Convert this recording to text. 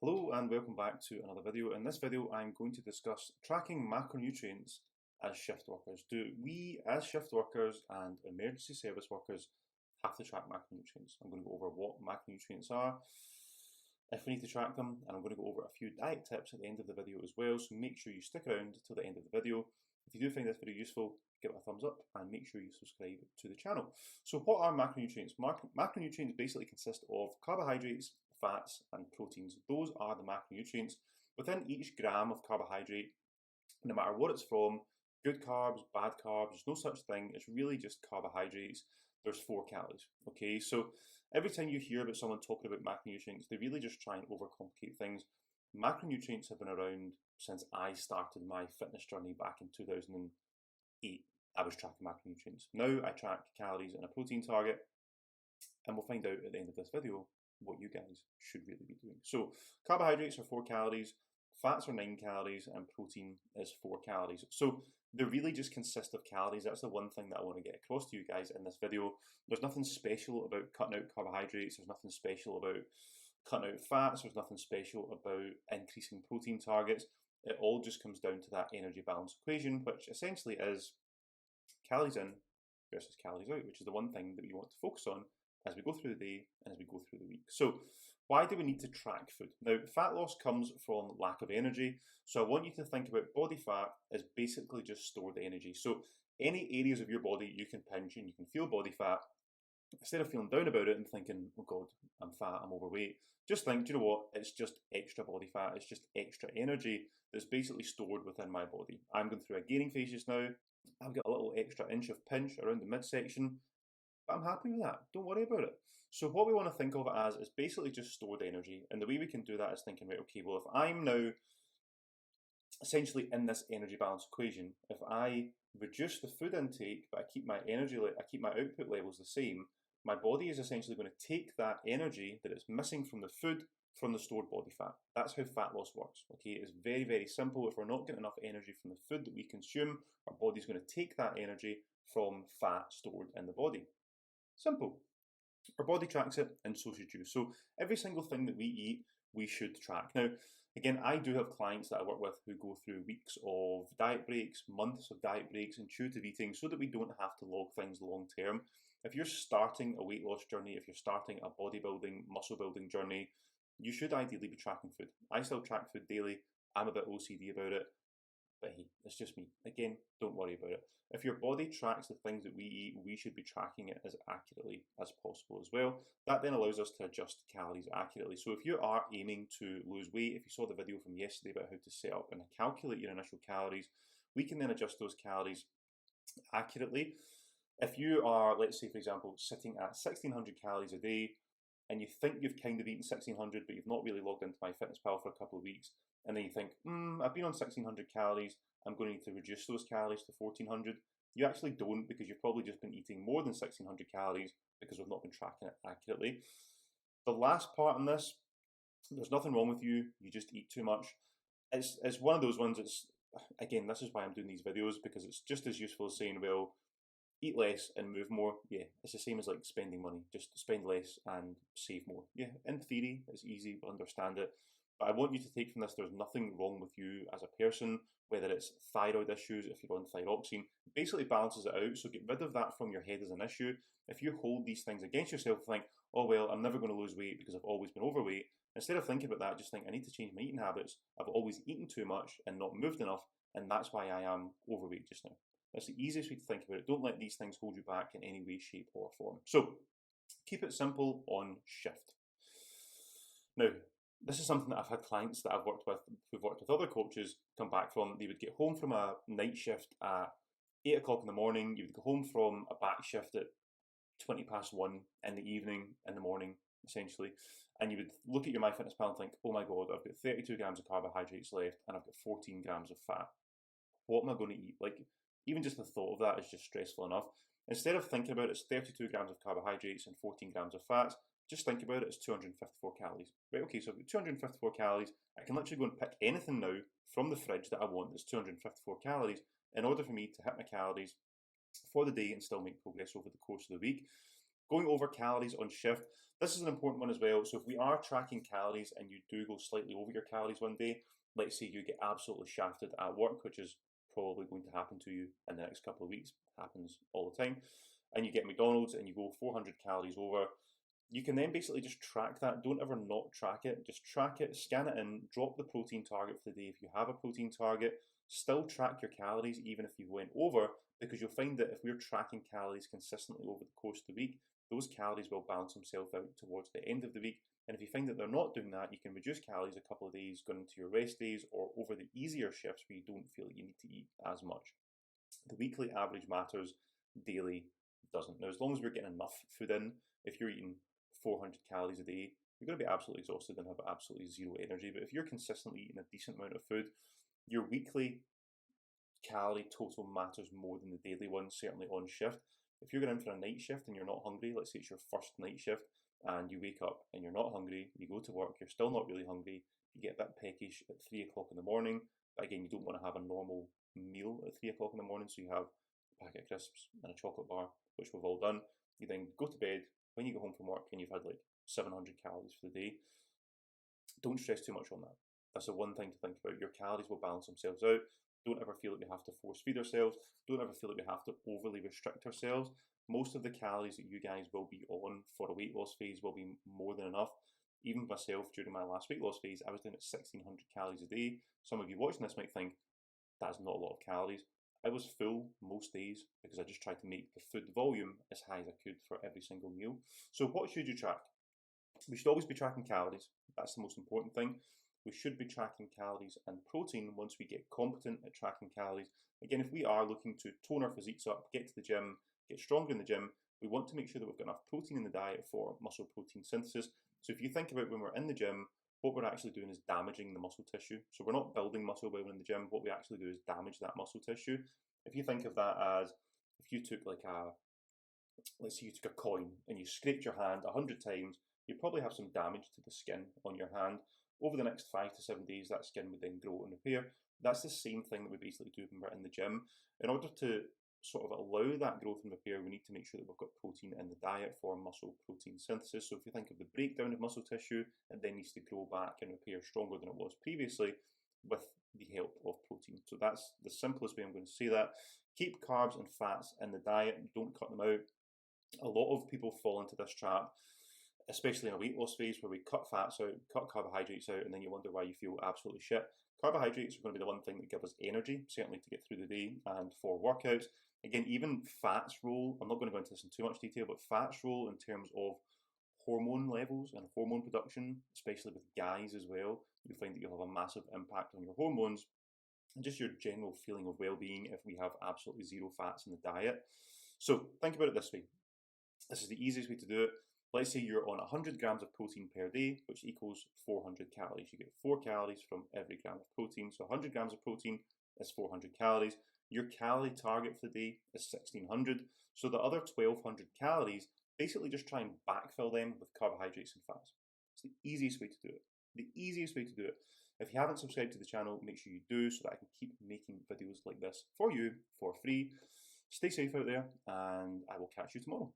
Hello and welcome back to another video. In this video I'm going to discuss tracking macronutrients as shift workers. Do we as shift workers and emergency service workers have to track macronutrients? I'm going to go over what macronutrients are, if we need to track them, and I'm going to go over a few diet tips at the end of the video as well, so make sure you stick around till the end of the video. If you do find this video useful, give it a thumbs up and make sure you subscribe to the channel. So what are macronutrients? Macronutrients basically consist of carbohydrates, fats and proteins. Those are the macronutrients. Within each gram of carbohydrate, no matter what it's from, good carbs, bad carbs, there's no such thing. It's really just carbohydrates. There's 4 calories. Okay, so every time you hear about someone talking about macronutrients, they really just try and overcomplicate things. Macronutrients have been around since I started my fitness journey back in 2008. I was tracking macronutrients. Now I track calories and a protein target, and we'll find out at the end of this video what you guys should really be doing. So carbohydrates are 4 calories, fats are 9 calories, and protein is 4 calories. So they really just consist of calories. That's the one thing that I want to get across to you guys in this video. There's nothing special about cutting out carbohydrates. There's nothing special about cutting out fats. There's nothing special about increasing protein targets. It all just comes down to that energy balance equation, which essentially is calories in versus calories out, which is the one thing that we want to focus on as we go through the day and as we go through the week. So why do we need to track food? Now, fat loss comes from lack of energy. So I want you to think about body fat as basically just stored energy. So any areas of your body you can pinch and you can feel body fat, instead of feeling down about it and thinking, oh God, I'm fat, I'm overweight, just think, do you know what? It's just extra body fat. It's just extra energy that's basically stored within my body. I'm going through a gaining phase just now. I've got a little extra inch of pinch around the midsection, but I'm happy with that. Don't worry about it. So what we want to think of it as is basically just stored energy. And the way we can do that is thinking, right, okay, well, if I'm now essentially in this energy balance equation, if I reduce the food intake, but I keep my output levels the same, my body is essentially going to take that energy that it's missing from the food from the stored body fat. That's how fat loss works. Okay, it's very, very simple. If we're not getting enough energy from the food that we consume, our body's going to take that energy from fat stored in the body. Simple. Our body tracks it, and so should you. So every single thing that we eat, we should track. Now, again, I do have clients that I work with who go through weeks of diet breaks, months of diet breaks, intuitive eating, so that we don't have to log things long term. If you're starting a weight loss journey, if you're starting a bodybuilding, muscle building journey, you should ideally be tracking food. I still track food daily. I'm a bit OCD about it, but hey, it's just me. Again, don't worry about it. If your body tracks the things that we eat, we should be tracking it as accurately as possible as well. That then allows us to adjust calories accurately. So if you are aiming to lose weight, if you saw the video from yesterday about how to set up and calculate your initial calories, we can then adjust those calories accurately. If you are, let's say for example, sitting at 1600 calories a day, and you think you've kind of eaten 1600, but you've not really logged into MyFitnessPal for a couple of weeks, and then you think, I've been on 1600 calories, I'm going to need to reduce those calories to 1400. You actually don't, because you've probably just been eating more than 1600 calories because we've not been tracking it accurately. The last part on this, there's nothing wrong with you, you just eat too much. It's one of those ones, again, this is why I'm doing these videos, because it's just as useful as saying, well, eat less and move more. Yeah, it's the same as like spending money. Just spend less and save more. Yeah, in theory, it's easy, but understand it. But I want you to take from this, there's nothing wrong with you as a person, whether it's thyroid issues, if you're on thyroxine. It basically balances it out, so get rid of that from your head as an issue. If you hold these things against yourself, think, oh well, I'm never going to lose weight because I've always been overweight. Instead of thinking about that, just think, I need to change my eating habits. I've always eaten too much and not moved enough, and that's why I am overweight just now. That's the easiest way to think about it. Don't let these things hold you back in any way, shape, or form. So, keep it simple on shift. Now, this is something that I've had clients that I've worked with, who've worked with other coaches, come back from. They would get home from a night shift at 8 o'clock in the morning. You would go home from a back shift at 20 past 1 in the evening, in the morning, essentially. And you would look at your MyFitnessPal and think, oh my God, I've got 32 grams of carbohydrates left and I've got 14 grams of fat. What am I going to eat? Like, even just the thought of that is just stressful enough. Instead of thinking about it as 32 grams of carbohydrates and 14 grams of fats, just think about it as 254 calories. Right, okay, so I've got 254 calories. I can literally go and pick anything now from the fridge that I want that's 254 calories in order for me to hit my calories for the day and still make progress over the course of the week. Going over calories on shift, this is an important one as well. So if we are tracking calories and you do go slightly over your calories one day, let's say you get absolutely shafted at work, which is probably going to happen to you in the next couple of weeks, happens all the time, and you get McDonald's and you go 400 calories over, you can then basically just track that. Don't ever not track it. Just track it, scan it in, drop the protein target for the day if you have a protein target. Still track your calories even if you went over, because you'll find that if we're tracking calories consistently over the course of the week, those calories will balance themselves out towards the end of the week. And if you find that they're not doing that, you can reduce calories a couple of days going into your rest days or over the easier shifts where you don't feel like you need to eat as much. The weekly average matters, daily doesn't. Now, as long as we're getting enough food in, if you're eating 400 calories a day, you're going to be absolutely exhausted and have absolutely zero energy. But if you're consistently eating a decent amount of food, your weekly calorie total matters more than the daily one, certainly on shift. If you're going in for a night shift and you're not hungry, let's say it's your first night shift, and you wake up and you're not hungry, you go to work, you're still not really hungry, you get a bit peckish at 3 o'clock in the morning, but again, you don't want to have a normal meal at 3 o'clock in the morning, so you have a packet of crisps and a chocolate bar, which we've all done. You then go to bed, when you go home from work and you've had like 700 calories for the day, don't stress too much on that. That's the one thing to think about. Your calories will balance themselves out. Don't ever feel like we have to force feed ourselves. Don't ever feel like we have to overly restrict ourselves. Most of the calories that you guys will be on for a weight loss phase will be more than enough. Even myself, during my last weight loss phase, I was doing at 1600 calories a day. Some of you watching this might think that's not a lot of calories. I was full most days because I just tried to make the food volume as high as I could for every single meal. So what should you track? We should always be tracking calories. That's the most important thing. We should be tracking calories and protein once we get competent at tracking calories. Again, if we are looking to tone our physiques up, get to the gym, get stronger in the gym, we want to make sure that we've got enough protein in the diet for muscle protein synthesis. So if you think about when we're in the gym, what we're actually doing is damaging the muscle tissue. So we're not building muscle while we're in the gym. What we actually do is damage that muscle tissue. If you think of that as if you took let's say you took a coin and you scraped your hand 100 times, you probably have some damage to the skin on your hand. Over the next 5 to 7 days, that skin would then grow and repair. That's the same thing that we basically do when we're in the gym. In order to sort of allow that growth and repair, we need to make sure that we've got protein in the diet for muscle protein synthesis. So if you think of the breakdown of muscle tissue, it then needs to grow back and repair stronger than it was previously with the help of protein. So that's the simplest way I'm going to say that. Keep carbs and fats in the diet, don't cut them out. A lot of people fall into this trap, especially in a weight loss phase where we cut fats out, cut carbohydrates out, and then you wonder why you feel absolutely shit. Carbohydrates are going to be the one thing that give us energy, certainly to get through the day and for workouts. Again, even fats role, I'm not going to go into this in too much detail, but fats role in terms of hormone levels and hormone production, especially with guys as well. You'll find that you'll have a massive impact on your hormones and just your general feeling of well-being if we have absolutely zero fats in the diet. So think about it this way. This is the easiest way to do it. Let's say you're on 100 grams of protein per day, which equals 400 calories. You get 4 calories from every gram of protein. So 100 grams of protein is 400 calories. Your calorie target for the day is 1600. So the other 1200 calories, basically just try and backfill them with carbohydrates and fats. It's the easiest way to do it. The easiest way to do it. If you haven't subscribed to the channel, make sure you do so that I can keep making videos like this for you for free. Stay safe out there, and I will catch you tomorrow.